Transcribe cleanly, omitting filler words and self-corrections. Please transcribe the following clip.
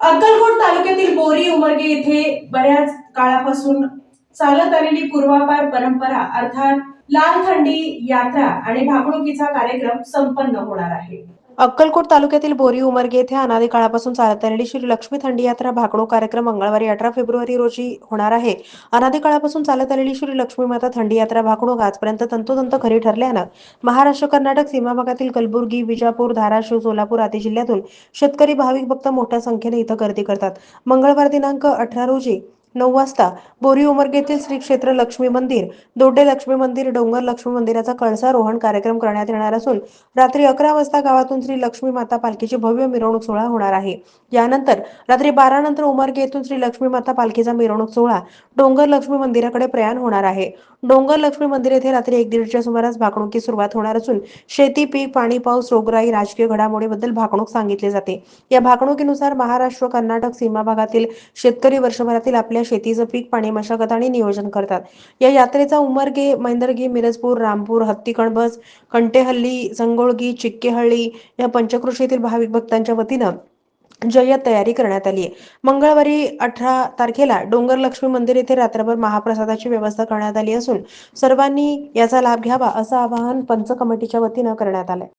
अक्कलकोट तालुक्यातील बोरी उमरगे येथे बऱ्याच काळापासून चालत आलेली पूर्वापार परंपरा अर्थात लाल थंडी यात्रा आणि भागणुकीचा कार्यक्रम संपन्न होणार आहे। अक्कलकोट तालुक्यातील बोरी उमरगे येथे अनादी काळापासून चालत आलेली श्री लक्ष्मी थंडी यात्रा भागणूक कार्यक्रम मंगळवारी 18 फेब्रुवारी रोजी होणार आहे। अनादी काळापासून चालत आलेली श्री लक्ष्मी माता थंडी यात्रा भागणूक आजपर्यंत तंतोतंत खरी ठरल्यानं महाराष्ट्र कर्नाटक सीमा भागातील कलबुर्गी, विजापूर, धाराशिव, सोलापूर आदी जिल्ह्यातून शेतकरी भाविक भक्त मोठ्या संख्येने इथं गर्दी करतात। मंगळवार दिनांक 18 रोजी 9 वाजता बोरी उमरगे येथील श्री क्षेत्र लक्ष्मी मंदिर, दोड्डे लक्ष्मी मंदिर, डोंगर लक्ष्मी मंदिराचा कळसारोहण कार्यक्रम करण्यात येणार असून रात्री 11 वाजता गावातून श्री लक्ष्मी माता पालखीची भव्य मिरवणूक सोहळा होणार आहे। यानंतर रात्री 12 नंतर उमरगे येथून श्री लक्ष्मी माता पालखीचा मिरवणूक सोहळा डोंगर लक्ष्मी मंदिराकडे प्रयाण होणार आहे। डोंगर लक्ष्मी मंदिर येथे रात्री 1:30च्या सुमारास भागणुकीस सुरुवात होणार असून शेती, पीक, पाणी, पाऊस, रोगराई, राजकीय घडामोडीबद्दल भागणूक सांगितले जाते। या भागणुकीनुसार महाराष्ट्र कर्नाटक सीमा भागातील शेतकरी वर्षभरातील आपल्या शेतीचं पीक, पाणी, मशागत आणि नियोजन करतात। या यात्रेचा उमरगे, मैंदर्गी, मिरजपूर, रामपूर, हत्तीकणबस, कंटेहल्ली, संगोळगी, चिक्केहळ्ळी या पंचक्रोशीतील भाविक भक्तांच्या वतीनं जय्यत तयारी करण्यात आली आहे। मंगळवारी 18 तारखेला डोंगर लक्ष्मी मंदिर येथे रात्रभर महाप्रसादाची व्यवस्था करण्यात आली असून सर्वांनी याचा लाभ घ्यावा असं आवाहन पंच कमिटीच्या वतीनं करण्यात आलंय।